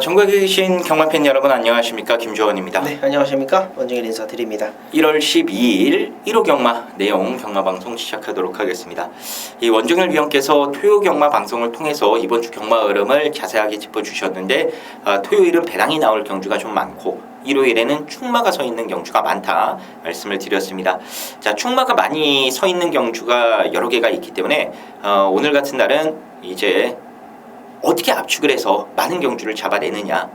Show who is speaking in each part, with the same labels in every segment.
Speaker 1: 전국에 계신 경마팬 여러분 안녕하십니까, 김주원입니다.
Speaker 2: 네, 안녕하십니까, 원정일 인사드립니다.
Speaker 1: 1월 12일 1호 경마 내용 경마 방송 시작하도록 하겠습니다. 이 원정일 위원께서 토요 경마 방송을 통해서 이번 주 경마 흐름을 자세하게 짚어주셨는데, 토요일은 배당이 나올 경주가 좀 많고 일요일에는 축마가 서 있는 경주가 많다 말씀을 드렸습니다. 자, 축마가 많이 서 있는 경주가 여러 개가 있기 때문에 오늘 같은 날은 이제 어떻게 압축을 해서 많은 경주를 잡아내느냐,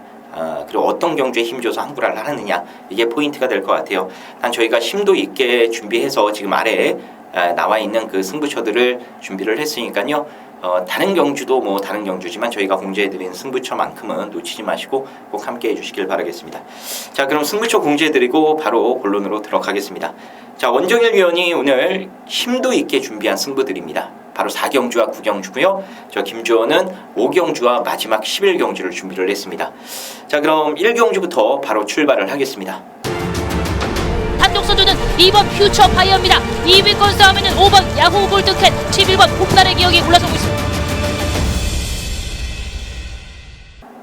Speaker 1: 그리고 어떤 경주에 힘줘서 항구라를 하느냐, 이게 포인트가 될 것 같아요. 단 저희가 심도 있게 준비해서 지금 아래에 나와 있는 그 승부처들을 준비를 했으니까요. 다른 경주도 뭐 다른 경주지만 저희가 공지해드린 승부처만큼은 놓치지 마시고 꼭 함께 해주시길 바라겠습니다. 자, 그럼 승부처 공지해드리고 바로 본론으로 들어가겠습니다. 자, 원정일 위원이 오늘 심도 있게 준비한 승부들입니다. 바로 4경주와 9경주고요. 저 김주원은 5경주와 마지막 11경주를 준비를 했습니다. 자, 그럼 1경주부터 바로 출발을 하겠습니다.
Speaker 3: 단독 선두는 2번 퓨처 파이어입니다. 2위권 싸움에는 5번 야후 골드캣, 11번 폭발의 기억이 올라서고 있습니다.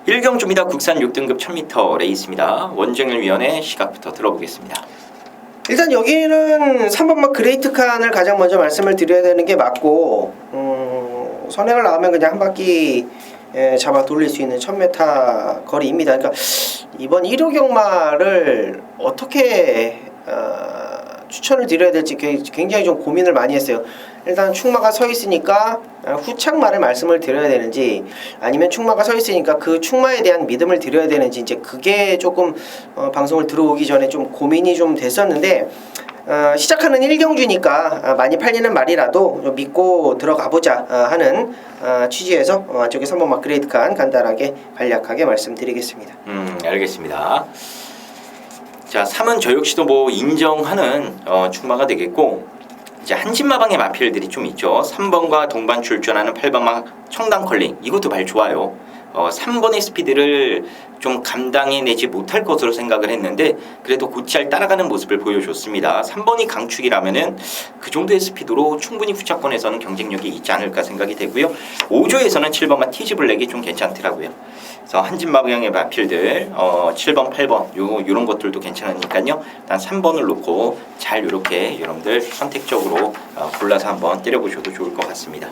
Speaker 1: 1경주입니다. 국산 6등급 1000m 레이스입니다. 원정일 위원의 시각부터 들어보겠습니다.
Speaker 2: 일단 여기는 3번마 그레이트 칸을 가장 먼저 말씀을 드려야 되는 게 맞고, 선행을 나오면 그냥 한 바퀴 잡아 돌릴 수 있는 1000m 거리입니다. 그러니까 이번 1호 경마를 어떻게 추천을 드려야 될지 굉장히 좀 고민을 많이 했어요. 일단 축마가 서 있으니까 후착마를 말씀을 드려야 되는지, 아니면 축마가 서 있으니까 그 축마에 대한 믿음을 드려야 되는지, 이제 그게 조금 방송을 들어오기 전에 좀 고민이 좀 됐었는데, 시작하는 1경주니까 많이 팔리는 말이라도 좀 믿고 들어가보자 하는 취지에서 저기 3번 마크레이트 칸 간단하게 간략하게 말씀드리겠습니다.
Speaker 1: 알겠습니다. 자, 3은 저 역시도 뭐 인정하는 축마가 되겠고, 이제 한진마방의 마필들이 좀 있죠. 3번과 동반 출전하는 8번마 청담컬링, 이것도 발 좋아요. 3번의 스피드를 좀 감당해내지 못할 것으로 생각을 했는데 그래도 곧잘 따라가는 모습을 보여줬습니다. 3번이 강축이라면은 그 정도의 스피드로 충분히 후차권에서는 경쟁력이 있지 않을까 생각이 되고요. 5조에서는 7번마 티즈블랙이 좀 괜찮더라고요. 그래서 한진마방의 마필들 7번, 8번 요런 것들도 괜찮으니까요. 일단 3번을 놓고 잘 요렇게 여러분들 선택적으로 골라서 한번 때려보셔도 좋을 것 같습니다.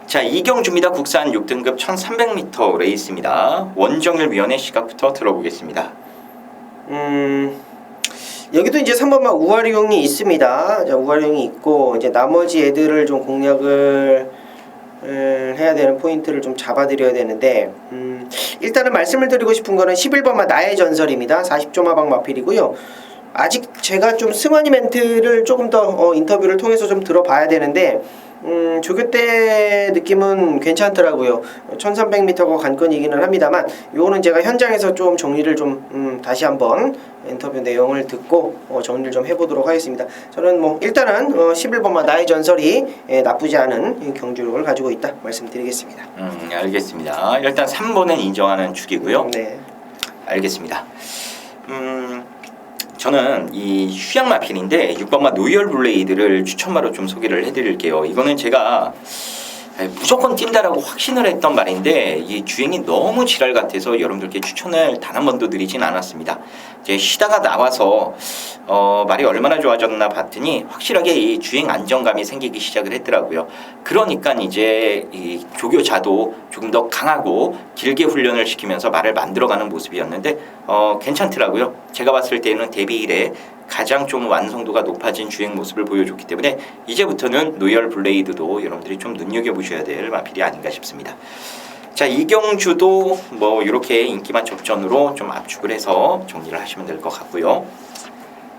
Speaker 1: 자, 2경주입니다. 국산 6등급 1300m 레이스입니다. 원정일 위원의 시각부터 들어보겠습니다.
Speaker 2: 여기도 이제 3번마 우아리용이 있습니다. 자, 우아리용이 있고, 이제 나머지 애들을 좀 공략을 해야 되는 포인트를 좀 잡아드려야 되는데, 일단은 말씀을 드리고 싶은 거는 11번마 나의 전설입니다. 40조 마방 마필이고요. 아직 제가 좀 승환이 멘트를 조금 더 인터뷰를 통해서 좀 들어봐야 되는데, 조교 때 느낌은 괜찮더라고요. 1300m가 관건이기는 합니다만, 요거는 제가 현장에서 좀 정리를 좀 다시 한번 인터뷰 내용을 듣고 정리를 좀 해보도록 하겠습니다. 저는 뭐 일단은 11번마 나의 전설이 나쁘지 않은 경주력을 가지고 있다 말씀드리겠습니다.
Speaker 1: 알겠습니다. 일단 3번은 인정하는 축이고요.
Speaker 2: 네.
Speaker 1: 알겠습니다. 저는 이 휴양 마필인데 6번마 노이얼 블레이드를 추천마로 좀 소개를 해드릴게요. 이거는 제가 무조건 뛴다라고 확신을 했던 말인데 이 주행이 너무 지랄 같아서 여러분들께 추천을 단 한 번도 드리진 않았습니다. 이제 쉬다가 나와서 말이 얼마나 좋아졌나 봤더니 확실하게 이 주행 안정감이 생기기 시작을 했더라고요. 그러니까 이제 이 조교자도 조금 더 강하고 길게 훈련을 시키면서 말을 만들어가는 모습이었는데 괜찮더라고요. 제가 봤을 때는 데뷔 이래 가장 좀 완성도가 높아진 주행 모습을 보여줬기 때문에 이제부터는 노이얼 블레이드도 여러분들이 좀 눈여겨보셔야 될 마필이 아닌가 싶습니다. 자, 이경주도 뭐 이렇게 인기만 접전으로 좀 압축을 해서 정리를 하시면 될 것 같고요.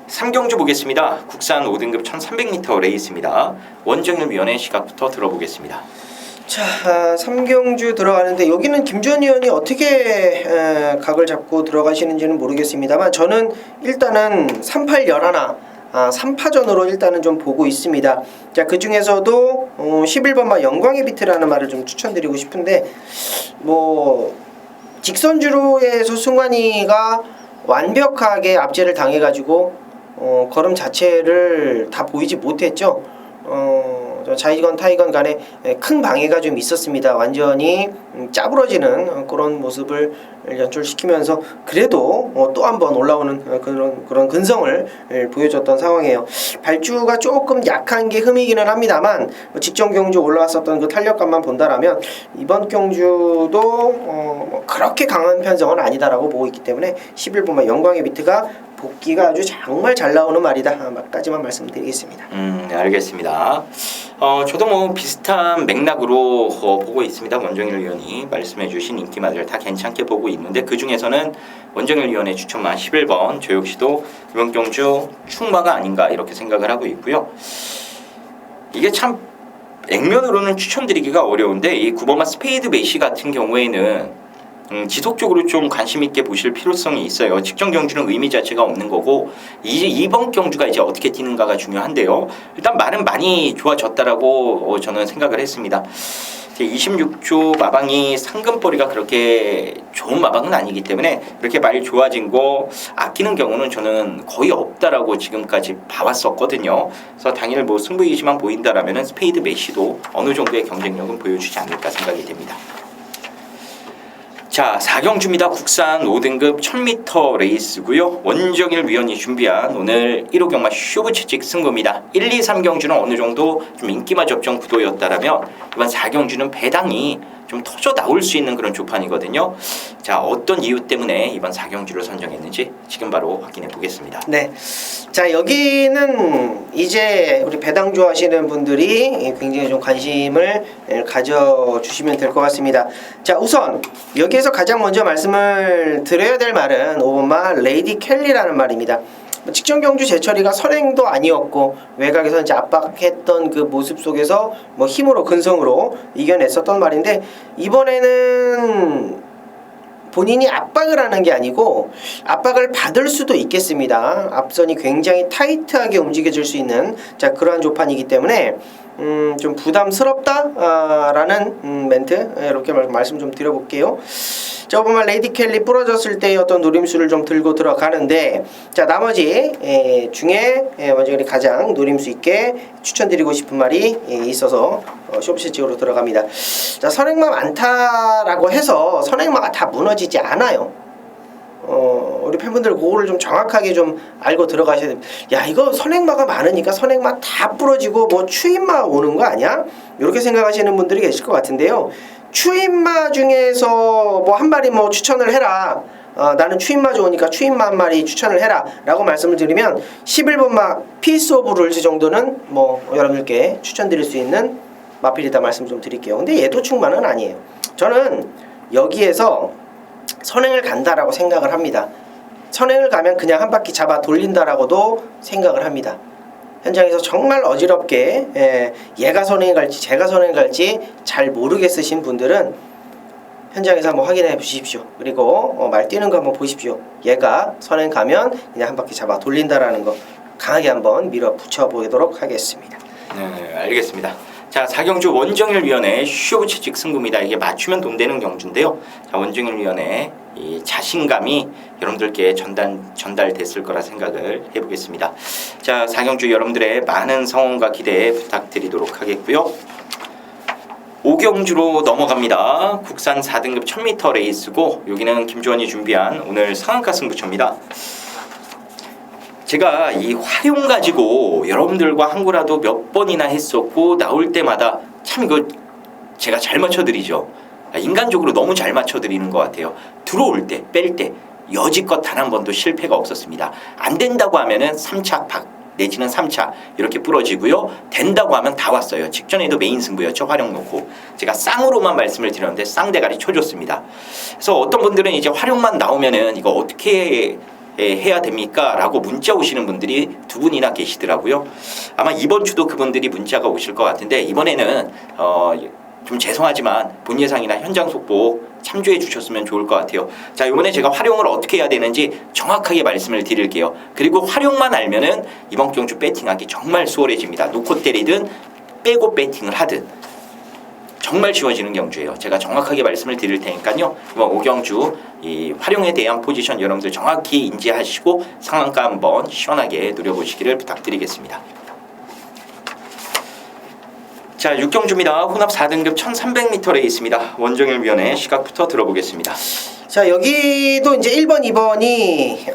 Speaker 1: 3경주 보겠습니다. 국산 5등급 1300m 레이스입니다. 원정일 위원의 시각부터 들어보겠습니다.
Speaker 2: 자, 3경주 들어가는데 여기는 김주원 의원이 어떻게 각을 잡고 들어가시는지는 모르겠습니다만, 저는 일단은 3811 3파전으로 일단은 좀 보고 있습니다. 자, 그 중에서도 11번마 영광의 비트라는 말을 좀 추천드리고 싶은데, 뭐 직선주로에서 승환이가 완벽하게 압제를 당해가지고 걸음 자체를 다 보이지 못했죠. 자이건 타이건 간에 큰 방해가 좀 있었습니다. 완전히 짜부러지는 그런 모습을 연출시키면서 그래도 또 한 번 올라오는 그런 근성을 보여줬던 상황이에요. 발주가 조금 약한 게 흠이기는 합니다만 직전 경주 올라왔었던 그 탄력감만 본다라면 이번 경주도 그렇게 강한 편성은 아니다라고 보고 있기 때문에 11번마 영광의 비트가 복귀가 아주 정말 잘 나오는 말이다까지만 말씀드리겠습니다.
Speaker 1: 알겠습니다. 저도 뭐 비슷한 맥락으로 보고 있습니다. 원정일 위원이 말씀해주신 인기마들 다 괜찮게 보고 있는데 그 중에서는 원정일 위원의 추천마 11번 저 역시도 이번 경주 충마가 아닌가 이렇게 생각을 하고 있고요. 이게 참 액면으로는 추천드리기가 어려운데 이 9번마 스페이드 메시 같은 경우에는 지속적으로 좀 관심 있게 보실 필요성이 있어요. 직전 경주는 의미 자체가 없는 거고 이번 경주가 이제 어떻게 뛰는가가 중요한데요. 일단 말은 많이 좋아졌다라고 저는 생각을 했습니다. 26조 마방이 상금벌이가 그렇게 좋은 마방은 아니기 때문에 그렇게 많이 좋아진 거 아끼는 경우는 저는 거의 없다라고 지금까지 봐왔었거든요. 그래서 당일 뭐 승부이지만 보인다라면은 스페이드 메시도 어느 정도의 경쟁력은 보여주지 않을까 생각이 됩니다. 자, 4경주입니다. 국산 5등급 1000m 레이스고요. 원정일 위원이 준비한 오늘 1호 경마 쇼부채찍 승부입니다. 1, 2, 3경주는 어느 정도 좀 인기마 접전 구도였다라면 이번 4경주는 배당이 좀 터져 나올 수 있는 그런 조판이거든요. 자, 어떤 이유 때문에 이번 4경주를 선정했는지 지금 바로 확인해 보겠습니다.
Speaker 2: 네. 자, 여기는 이제 우리 배당 좋아하시는 분들이 굉장히 좀 관심을 가져주시면 될 것 같습니다. 자, 우선 여기에서 가장 먼저 말씀을 드려야 될 말은 5번마 레이디 켈리라는 말입니다. 직전 경주 제철이가 선행도 아니었고 외곽에서 이제 압박했던 그 모습 속에서 뭐 힘으로 근성으로 이겨냈었던 말인데 이번에는 본인이 압박을 하는 게 아니고 압박을 받을 수도 있겠습니다. 앞선이 굉장히 타이트하게 움직여질 수 있는 자 그러한 조판이기 때문에 좀 부담스럽다라는 멘트 이렇게 말씀 좀 드려볼게요. 자, 보면 레이디 켈리 부러졌을 때의 어떤 노림수를 좀 들고 들어가는데 자 나머지 중에 원정일이 가장 노림수 있게 추천드리고 싶은 말이 있어서 쇼부채찍으로 들어갑니다. 자, 선행마 많다라고 해서 선행마가 다 무너지지 않아요. 우리 팬분들 그거를 좀 정확하게 좀 알고 들어가셔야 됩니다. 야, 이거 선행마가 많으니까 선행마 다 부러지고 뭐 추임마 오는 거 아니야? 이렇게 생각하시는 분들이 계실 것 같은데요. 추임마 중에서 뭐 한 마리 뭐 추천을 해라. 나는 추임마 좋으니까 추임마 한 마리 추천을 해라 라고 말씀을 드리면 11번마 피스 오브 룰즈 정도는 뭐 여러분들께 추천드릴 수 있는 마필이다 말씀 좀 드릴게요. 근데 얘도 충만은 아니에요. 저는 여기에서 선행을 간다라고 생각을 합니다. 선행을 가면 그냥 한 바퀴 잡아 돌린다라고도 생각을 합니다. 현장에서 정말 어지럽게 얘가 선행을 갈지 제가 선행을 갈지 잘 모르겠으신 분들은 현장에서 한번 확인해 보십시오. 그리고 말 뛰는 거 한번 보십시오. 얘가 선행 가면 그냥 한 바퀴 잡아 돌린다라는 거 강하게 한번 밀어붙여 보도록 하겠습니다.
Speaker 1: 네, 알겠습니다. 자, 4경주 원정일 위원의 쇼부채찍 승부입니다. 이게 맞추면 돈 되는 경주인데요. 자, 원정일 위원의 이 자신감이 여러분들께 전달됐을 거라 생각을 해보겠습니다. 자, 4경주 여러분들의 많은 성원과 기대 부탁드리도록 하겠고요. 5경주로 넘어갑니다. 국산 4등급 1000m 레이스고 여기는 김주원이 준비한 오늘 상한가 승부처입니다. 제가 이 활용 가지고 여러분들과 한 거라도 몇 번이나 했었고 나올 때마다 참 이거 제가 잘 맞춰드리죠. 인간적으로 너무 잘 맞춰드리는 것 같아요. 들어올 때, 뺄 때 여지껏 단 한 번도 실패가 없었습니다. 안 된다고 하면은 3차 내지는 3차 이렇게 부러지고요. 된다고 하면 다 왔어요. 직전에도 메인 승부였죠. 활용 놓고 제가 쌍으로만 말씀을 드렸는데 쌍대가리 쳐줬습니다. 그래서 어떤 분들은 이제 활용만 나오면은 이거 어떻게 해야 됩니까? 라고 문자 오시는 분들이 두 분이나 계시더라고요. 아마 이번 주도 그분들이 문자가 오실 것 같은데 이번에는 좀 죄송하지만 본 예상이나 현장 속보 참조해 주셨으면 좋을 것 같아요. 자, 이번에 제가 활용을 어떻게 해야 되는지 정확하게 말씀을 드릴게요. 그리고 활용만 알면은 이번 경주 배팅하기 정말 수월해집니다. 놓고 때리든 빼고 배팅을 하든 정말 쉬워지는 경주예요. 제가 정확하게 말씀을 드릴 테니까요. 이번 5경주 이 활용에 대한 포지션 여러분들 정확히 인지하시고 상한가 한번 시원하게 누려보시기를 부탁드리겠습니다. 자, 6경주입니다. 혼합 4등급 1300m 레이스입니다. 원정일 위원의 시각부터 들어보겠습니다.
Speaker 2: 자, 여기도 이제 1번, 2번이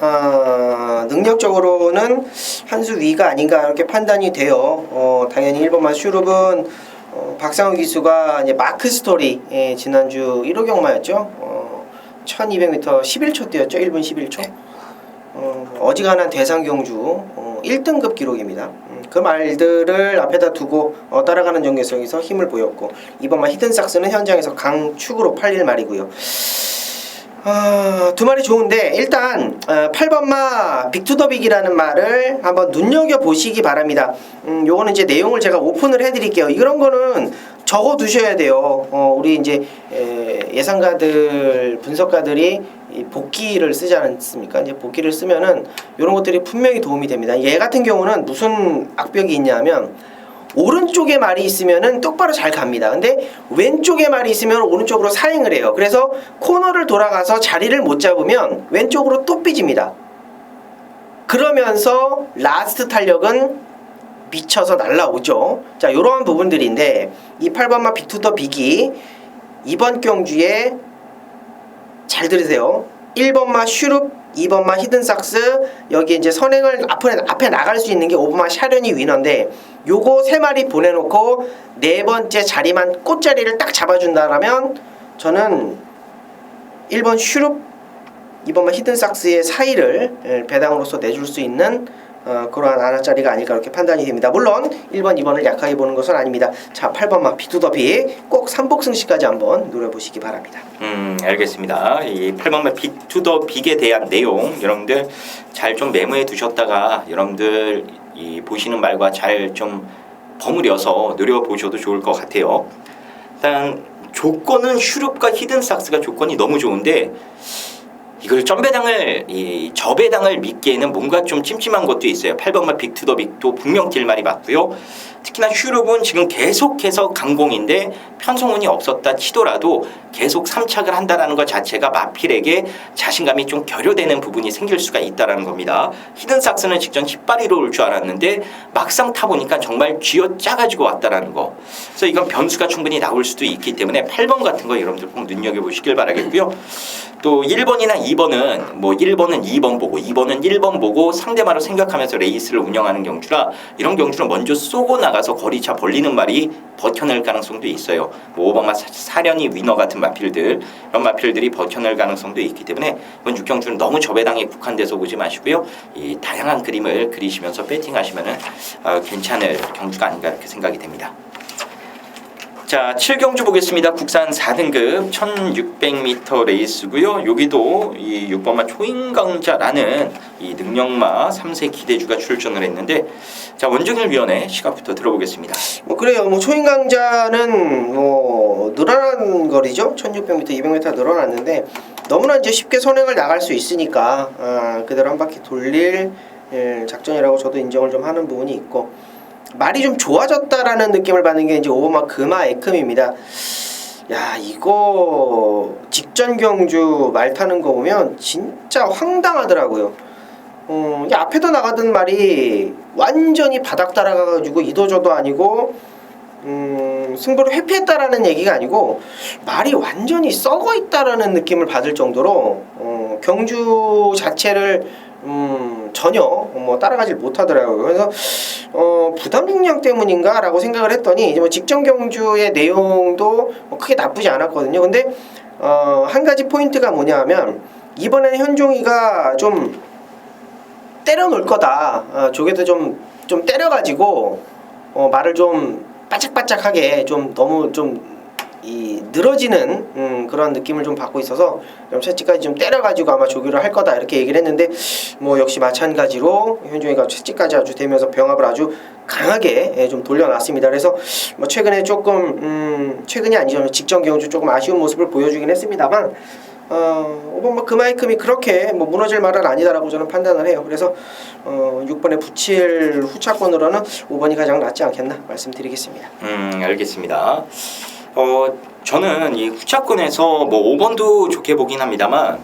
Speaker 2: 능력적으로는 한 수 위가 아닌가 이렇게 판단이 돼요. 당연히 1번만 슈룹은 박상우 기수가 이제 마크 스토리 지난주 1호 경마였죠. 1200m 11초 뛰었죠. 1분 11초. 어지간한 대상 경주 1등급 기록입니다. 그 말들을 앞에다 두고 따라가는 정계성에서 힘을 보였고, 이번만 히든삭스는 현장에서 강축으로 팔릴 말이고요. 두 마리 좋은데 일단 8번마 빅투더빅이라는 말을 한번 눈여겨보시기 바랍니다. 요거는 이제 내용을 제가 오픈을 해드릴게요. 이런 거는 적어 두셔야 돼요. 우리 이제 예상가들, 분석가들이 이 복기를 쓰지 않습니까? 이제 복기를 쓰면은 이런 것들이 분명히 도움이 됩니다. 얘 같은 경우는 무슨 악벽이 있냐면, 오른쪽에 말이 있으면은 똑바로 잘 갑니다. 근데 왼쪽에 말이 있으면 오른쪽으로 사행을 해요. 그래서 코너를 돌아가서 자리를 못 잡으면 왼쪽으로 또 삐집니다. 그러면서 라스트 탄력은 미쳐서 날라오죠. 자, 이러한 부분들인데, 이 8번마 빅투더 빅이 이번 경주에 잘 들으세요. 1번마 슈룹, 2번마 히든삭스, 여기 이제 선행을 앞에 나갈 수 있는 게 5번마 샤련이 위너인데, 요거 세 마리 보내놓고 네 번째 자리만 꽃자리를 딱 잡아준다라면 저는 1번 슈룹, 2번마 히든삭스의 사이를 배당으로서 내줄 수 있는 그러한 하나짜리가 아닐까 이렇게 판단이 됩니다. 물론 1번, 2번을 약하게 보는 것은 아닙니다. 자, 8번마 빅투더빅 꼭 3복승시까지 한번 노려보시기 바랍니다.
Speaker 1: 알겠습니다. 이 8번마 빅투더빅에 대한 내용 여러분들 잘 좀 메모해 두셨다가 여러분들 이 보시는 말과 잘 좀 버무려서 노려보셔도 좋을 것 같아요. 일단 조건은 슈룹과 히든삭스가 조건이 너무 좋은데, 이걸 저배당을 믿기에는 뭔가 좀 찜찜한 것도 있어요. 8번마 빅투더빅도 분명 딜말이 맞고요. 특히나 슈룹은 지금 계속해서 강공인데 편성운이 없었다 치더라도 계속 3착을 한다는 것 자체가 마필에게 자신감이 좀 결여되는 부분이 생길 수가 있다는 겁니다. 히든삭스는 직전 10발이로 올 줄 알았는데 막상 타보니까 정말 쥐어짜가지고 왔다는 거. 그래서 이건 변수가 충분히 나올 수도 있기 때문에 8번 같은 거 여러분들 꼭 눈여겨보시길 바라겠고요. 또 1번이나 2번은 1번은 2번 보고 2번은 1번 보고 상대마로 생각하면서 레이스를 운영하는 경주라, 이런 경주는 먼저 쏘고 나가서 거리차 벌리는 말이 버텨낼 가능성도 있어요. 5번마 사련이 위너 같은 마필들, 이런 마필들이 버텨낼 가능성도 있기 때문에 이번 6경주는 너무 저배당에 국한돼서 보지 마시고요. 이 다양한 그림을 그리시면서 배팅하시면은 괜찮을 경주가 아닌가 이렇게 생각이 됩니다. 자, 7경주 보겠습니다. 국산 4등급 1600m 레이스고요. 여기도 이 6번마 초인강자라는 이 능력마 3세 기대주가 출전을 했는데, 자, 원정일 위원의 시각부터 들어보겠습니다.
Speaker 2: 그래요. 초인강자는 늘어난 거리죠. 1600m, 200m 늘어났는데 너무나 이제 쉽게 선행을 나갈 수 있으니까 그대로 한 바퀴 돌릴 작전이라고 저도 인정을 좀 하는 부분이 있고, 말이 좀 좋아졌다라는 느낌을 받는 게 이제 5번마 금화 에큼입니다. 야, 이거 직전 경주 말 타는 거 보면 진짜 황당하더라고요. 앞에도 나가던 말이 완전히 바닥 따라가가지고 이도저도 아니고 승부를 회피했다라는 얘기가 아니고 말이 완전히 썩어 있다라는 느낌을 받을 정도로 경주 자체를 전혀 따라가질 못하더라고요. 그래서 부담 중량 때문인가 라고 생각을 했더니 이제 직전 경주의 내용도 크게 나쁘지 않았거든요. 근데 한 가지 포인트가 뭐냐 하면, 이번에는 현종이가 좀 때려 놓을 거다, 저게도 좀 때려가지고 말을 좀 바짝바짝하게 좀 너무 좀 늘어지는 그런 느낌을 좀 받고 있어서 채찍까지 좀 때려가지고 아마 조교를 할 거다 이렇게 얘기를 했는데, 역시 마찬가지로 현종이가 채찍까지 아주 대면서 병합을 아주 강하게 좀 돌려놨습니다. 그래서 최근에 조금 최근이 아니죠, 직전 경주 조금 아쉬운 모습을 보여주긴 했습니다만, 5번 그마이큼이 그렇게 무너질 말은 아니다라고 저는 판단을 해요. 그래서 6번에 붙일 후차권으로는 5번이 가장 낫지 않겠나 말씀드리겠습니다.
Speaker 1: 알겠습니다. 저는 이 후차권에서 5번도 좋게 보긴 합니다만,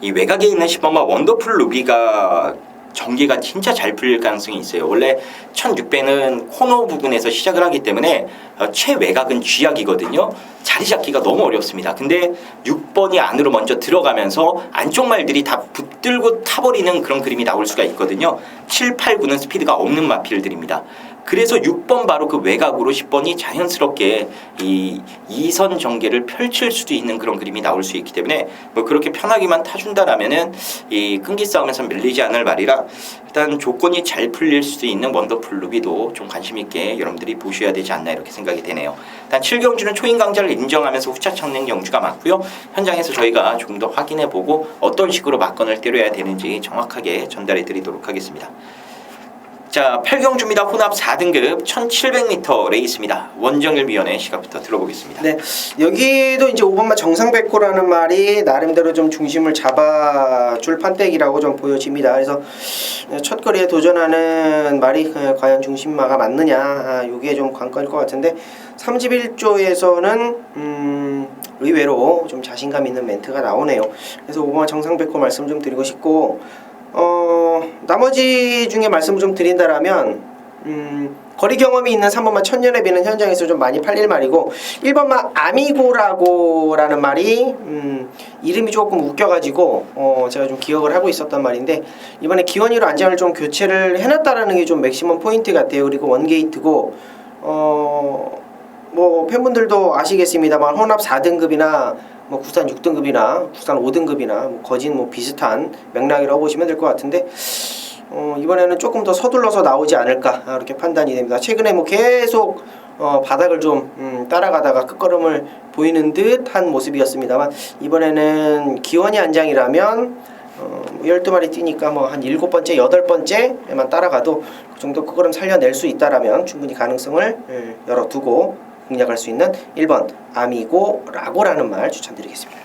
Speaker 1: 이 외곽에 있는 10번마 원더풀 루비가 전개가 진짜 잘 풀릴 가능성이 있어요. 원래 1600는 코너 부분에서 시작을 하기 때문에 최외곽은 쥐약이거든요. 자리 잡기가 너무 어렵습니다. 근데 6번이 안으로 먼저 들어가면서 안쪽 말들이 다 붙들고 타버리는 그런 그림이 나올 수가 있거든요. 7, 8, 9는 스피드가 없는 마필들입니다. 그래서 6번 바로 그 외곽으로 10번이 자연스럽게 이 2선 전개를 펼칠 수도 있는 그런 그림이 나올 수 있기 때문에 뭐 그렇게 편하게만 타준다라면은 이 끈기 싸움에서 밀리지 않을 말이라 일단 조건이 잘 풀릴 수도 있는 원더풀 루비도 좀 관심 있게 여러분들이 보셔야 되지 않나 이렇게 생각이 되네요. 일단 7경주는 초인 강자를 인정하면서 후차 착는 경주가 맞고요. 현장에서 저희가 조금 더 확인해보고 어떤 식으로 막건을 때려야 되는지 정확하게 전달해 드리도록 하겠습니다. 자, 8경주입니다. 혼합 4등급 1700m 레이스입니다. 원정일 위원의 시각부터 들어보겠습니다.
Speaker 2: 네, 여기도 이제 5번마 정상백호라는 말이 나름대로 좀 중심을 잡아줄 판때기라고 좀 보여집니다. 그래서 첫 거리에 도전하는 말이 과연 중심마가 맞느냐, 이게 좀 관건일 것 같은데 31조에서는 의외로 좀 자신감 있는 멘트가 나오네요. 그래서 5번마 정상백호 말씀 좀 드리고 싶고, 나머지 중에 말씀을 좀 드린다라면 거리 경험이 있는 3번마 천년의 비는 현장에서 좀 많이 팔릴 말이고 1번마 아미고라는 말이 이름이 조금 웃겨가지고 제가 좀 기억을 하고 있었단 말인데 이번에 기원이로 안장을 좀 교체를 해놨다라는 게 좀 맥시멈 포인트 같아요. 그리고 원게이트고 뭐 팬분들도 아시겠습니다만 혼합 4등급이나 뭐 구산 6등급이나 구산 5등급이나 뭐 거진 뭐 비슷한 맥락이라고 보시면 될 것 같은데 이번에는 조금 더 서둘러서 나오지 않을까 이렇게 판단이 됩니다. 최근에 뭐 계속 바닥을 좀 따라가다가 끝걸음을 보이는 듯한 모습이었습니다만 이번에는 기원이 안장이라면 12마리 뛰니까 뭐 한 7번째, 8번째에만 따라가도 그 정도 끝걸음 살려낼 수 있다라면 충분히 가능성을 열어두고 공략할 수 있는 1번 아미고라고라는 말 추천드리겠습니다.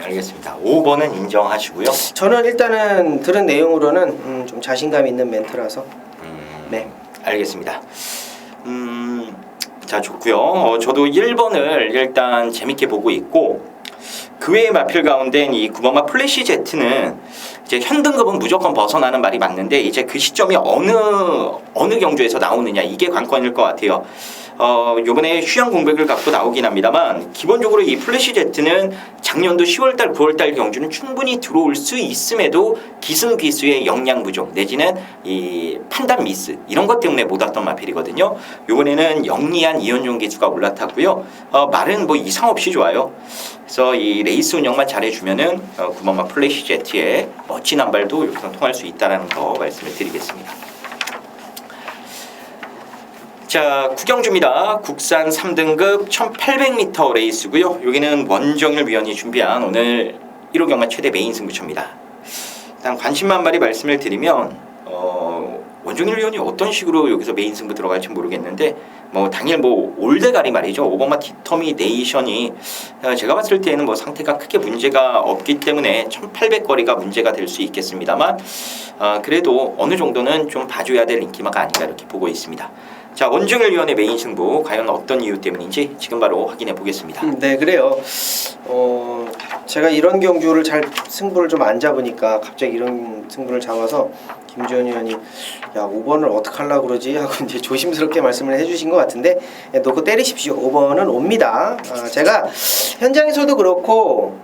Speaker 1: 알겠습니다. 5번은 인정하시고요.
Speaker 2: 저는 일단은 들은 내용으로는 좀 자신감 있는 멘트라서 네,
Speaker 1: 알겠습니다. 자, 좋고요. 저도 1번을 일단 재밌게 보고 있고 그 외의 마필 가운데 이 9번마 플래시 제트는 이제 현등급은 무조건 벗어나는 말이 맞는데 이제 그 시점이 어느 경주에서 나오느냐 이게 관건일 것 같아요. 요번에 휴양 공백을 갖고 나오긴 합니다만 기본적으로 이 플래시 제트는 작년도 10월달 9월달 경주는 충분히 들어올 수 있음에도 기승기수의 역량 부족 내지는 이 판단 미스 이런 것 때문에 못 왔던 마필이거든요. 요번에는 영리한 이현종 기수가 올라탔고요. 말은 뭐 이상 없이 좋아요. 그래서 이 레이스 운영만 잘해주면은 9번마 플래시 제트의 멋진 한 발도 여기서 통할 수 있다는 거 말씀을 드리겠습니다. 자, 구경주입니다. 국산 3등급 1800m 레이스고요. 여기는 원정일 위원이 준비한 오늘 1호 경마 최대 메인 승부처입니다. 일단 관심만 말이 말씀을 드리면 원정일 위원이 어떤 식으로 여기서 메인 승부 들어갈지 모르겠는데 뭐 당일 뭐 올대가리 말이죠. 5번마 디터미네이션이 제가 봤을 때는 뭐 상태가 크게 문제가 없기 때문에 1800거리가 문제가 될 수 있겠습니다만 그래도 어느 정도는 좀 봐줘야 될 인기마가 아닌가 이렇게 보고 있습니다. 자, 원정일 위원의 메인 승부 과연 어떤 이유 때문인지 지금 바로 확인해 보겠습니다.
Speaker 2: 네, 그래요. 제가 이런 경주를 잘 승부를 좀 안 잡으니까 갑자기 이런 승부를 잡아서 김주현 위원이 야 5번을 어떡하려고 그러지 하고 이제 조심스럽게 말씀을 해주신 것 같은데 놓고 때리십시오. 5번은 옵니다. 제가 현장에서도 그렇고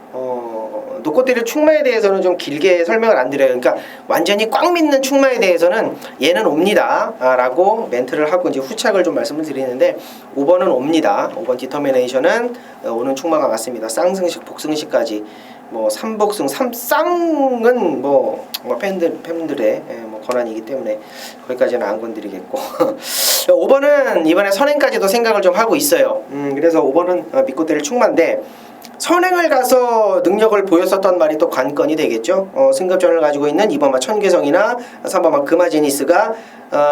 Speaker 2: 놓고 때릴 충마에 대해서는 좀 길게 설명을 안 드려요. 그러니까 완전히 꽉 믿는 충마에 대해서는 얘는 옵니다 라고 멘트를 하고 이제 후착을 좀 말씀을 드리는데 5번은 옵니다. 5번 디터미네이션은 오는 충마가 맞습니다. 쌍승식 복승식까지 뭐 3복승 3쌍은 뭐 팬분들의 뭐 권한이기 때문에 거기까지는 안 건드리겠고 5번은 이번에 선행까지도 생각을 좀 하고 있어요. 그래서 5번은 믿고 때릴 충마인데 선행을 가서 능력을 보였었던 말이 또 관건이 되겠죠. 승급전을 가지고 있는 2번마 천괴성이나 3번마 금화제니스가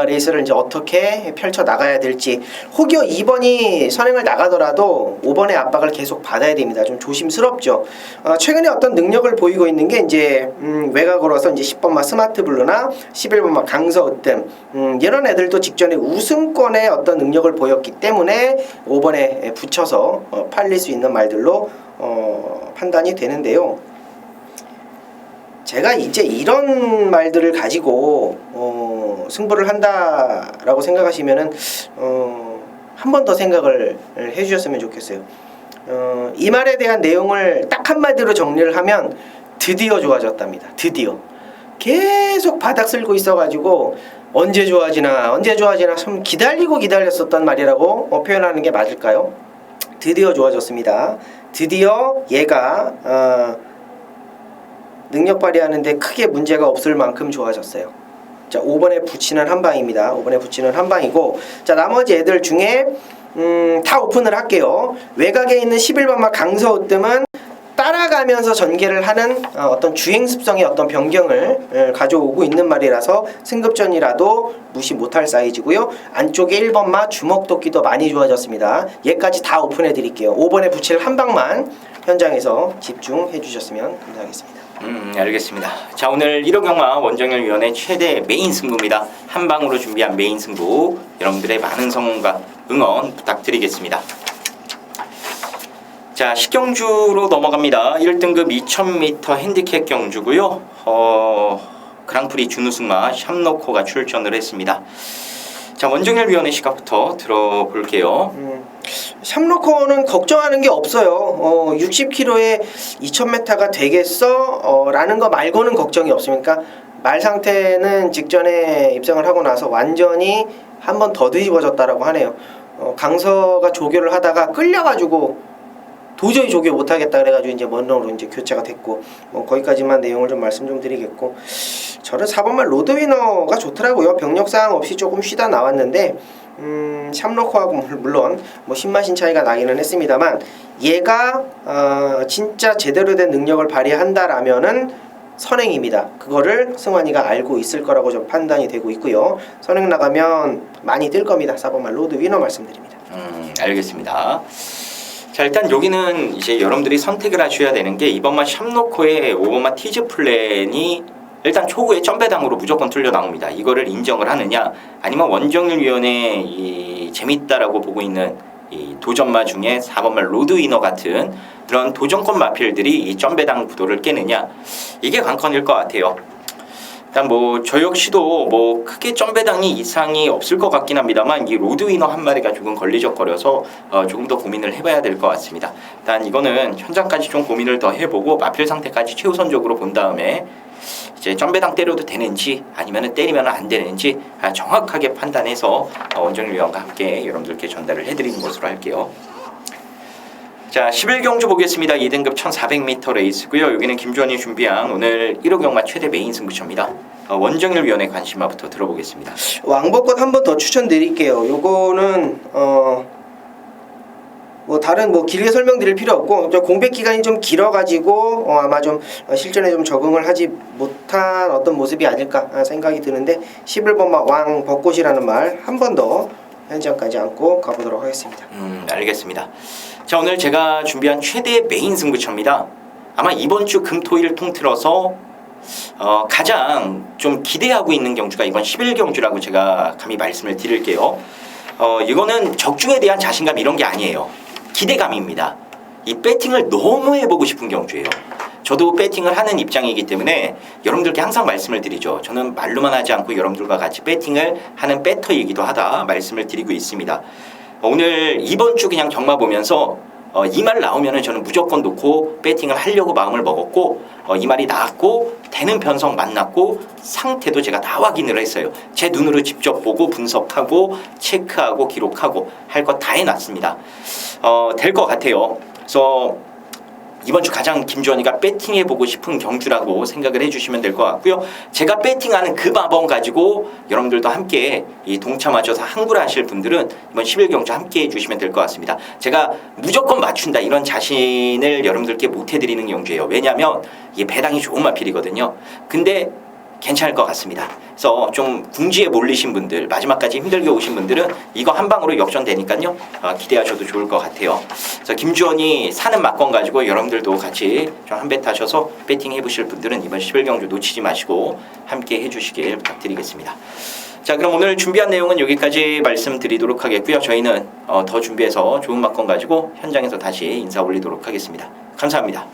Speaker 2: 레이스를 이제 어떻게 펼쳐 나가야 될지 혹여 2번이 선행을 나가더라도 5번의 압박을 계속 받아야 됩니다. 좀 조심스럽죠. 최근에 어떤 능력을 보이고 있는 게 이제 외곽으로서 이제 10번마 스마트블루나 11번마 강서으뜸 이런 애들도 직전에 우승권의 어떤 능력을 보였기 때문에 5번에 붙여서 팔릴 수 있는 말들로 판단이 되는데요. 제가 이제 이런 말들을 가지고 승부를 한다라고 생각하시면은 한 번 더 생각을 해주셨으면 좋겠어요. 이 말에 대한 내용을 딱 한마디로 정리를 하면 드디어 좋아졌답니다. 드디어 계속 바닥 쓸고 있어가지고 언제 좋아지나 참 기다렸었단 말이라고 표현하는 게 맞을까요? 드디어 좋아졌습니다. 드디어 얘가 능력 발휘하는데 크게 문제가 없을 만큼 좋아졌어요. 자, 5번에 붙이는 한 방입니다. 5번에 붙이는 한 방이고, 자, 나머지 애들 중에 다 오픈을 할게요. 외곽에 있는 11번마 강서우뜸은 따라가면서 전개를 하는 어떤 주행 습성의 어떤 변경을 가져오고 있는 말이라서 승급전이라도 무시 못할 사이즈고요. 안쪽에 1번마 주먹도끼도 많이 좋아졌습니다. 얘까지 다 오픈해 드릴게요. 5번에 붙일 한 방만 현장에서 집중해 주셨으면 감사하겠습니다.
Speaker 1: 알겠습니다. 자, 오늘 1호 경마 원정열 위원회 최대 메인 승부입니다. 한 방으로 준비한 메인 승부, 여러분들의 많은 성원과 응원 부탁드리겠습니다. 자, 10경주로 넘어갑니다. 1등급 2000m 핸디캡 경주고요. 그랑프리 준우승마 샴노코가 출전을 했습니다. 자, 원정열 위원회 시각부터 들어볼게요.
Speaker 2: 샴로코는 걱정하는 게 없어요. 60km에 2000m가 되겠어? 라는 거 말고는 걱정이 없으니까 말 상태는 직전에 입상을 하고 나서 완전히 한 번 더 뒤집어졌다라고 하네요. 강서가 조교를 하다가 끌려가지고 도저히 조교 못하겠다 그래가지고 이제 먼로로 이제 교체가 됐고, 거기까지만 내용을 좀 말씀 좀 드리겠고, 저는 4번말 로드위너가 좋더라고요. 병력사항 없이 조금 쉬다 나왔는데 샴로코하고 물론 신마신 차이가 나기는 했습니다만, 얘가 진짜 제대로 된 능력을 발휘한다라면은 선행입니다. 그거를 승환이가 알고 있을 거라고 좀 판단이 되고 있고요. 선행 나가면 많이 뛸 겁니다. 4번말 로드위너 말씀드립니다.
Speaker 1: 알겠습니다. 자, 일단 여기는 이제 여러분들이 선택을 하셔야 되는 게, 이번만 샴노코의 5번마 티즈 플랜이 일단 초구에 점배당으로 무조건 뚫려 나옵니다. 이거를 인정을 하느냐, 아니면 원정률 위원회 이 재밌다라고 보고 있는 이 도전마 중에 4번마 로드위너 같은 그런 도전권 마필들이 이 점배당 구도를 깨느냐, 이게 관건일 것 같아요. 일단 저 역시도 크게 점배당이 이상이 없을 것 같긴 합니다만, 이 로드위너 한 마리가 조금 걸리적거려서 조금 더 고민을 해봐야 될 것 같습니다. 일단 이거는 현장까지 좀 고민을 더 해보고 마필 상태까지 최우선적으로 본 다음에 이제 점배당 때려도 되는지 아니면 때리면 안 되는지 정확하게 판단해서 원정일 위원과 함께 여러분들께 전달을 해드리는 것으로 할게요. 자, 11경주 보겠습니다. 2등급 1400m 레이스고요. 여기는 김주환이 준비한 오늘 1호 경마 최대 메인 승부처입니다. 원정일 위원회 관심마부터 들어보겠습니다.
Speaker 2: 왕복권 한 번 더 추천드릴게요. 요거는 다른 길게 설명드릴 필요 없고, 공백 기간이 좀 길어가지고 아마 좀 실전에 좀 적응을 하지 못한 어떤 모습이 아닐까 생각이 드는데, 11번마 왕 벚꽃이라는 말 한 번 더 현장까지 안고 가보도록 하겠습니다.
Speaker 1: 알겠습니다. 자, 오늘 제가 준비한 최대 메인 승부처입니다. 아마 이번 주 금토일 통틀어서 가장 좀 기대하고 있는 경주가 이번 11경주라고 제가 감히 말씀을 드릴게요. 이거는 적중에 대한 자신감 이런 게 아니에요. 기대감입니다. 이 배팅을 너무 해보고 싶은 경주예요. 저도 배팅을 하는 입장이기 때문에 여러분들께 항상 말씀을 드리죠. 저는 말로만 하지 않고 여러분들과 같이 배팅을 하는 배터이기도 하다 말씀을 드리고 있습니다. 오늘 이번 주 그냥 경마 보면서 이 말 나오면은 저는 무조건 놓고 배팅을 하려고 마음을 먹었고, 이 말이 나왔고 되는 편성 만났고 상태도 제가 다 확인을 했어요. 제 눈으로 직접 보고 분석하고 체크하고 기록하고 할 거 다 해놨습니다. 될 것 같아요. 그래서 이번 주 가장 김주원이가 배팅해보고 싶은 경주라고 생각을 해주시면 될 것 같고요. 제가 배팅하는 그 마법 가지고 여러분들도 함께 이 동참하셔서 항구를 하실 분들은 이번 11경주 함께 해주시면 될 것 같습니다. 제가 무조건 맞춘다 이런 자신을 여러분들께 못 해드리는 경주예요. 왜냐하면 이게 배당이 좋은 마필이거든요. 근데 괜찮을 것 같습니다. 그래서 좀 궁지에 몰리신 분들, 마지막까지 힘들게 오신 분들은 이거 한 방으로 역전되니까요. 기대하셔도 좋을 것 같아요. 그래서 김주원이 사는 막건 가지고 여러분들도 같이 좀 한 배 타셔서 배팅 해보실 분들은 이번 11경주 놓치지 마시고 함께 해주시길 부탁드리겠습니다. 자, 그럼 오늘 준비한 내용은 여기까지 말씀드리도록 하겠고요. 저희는 더 준비해서 좋은 막건 가지고 현장에서 다시 인사 올리도록 하겠습니다. 감사합니다.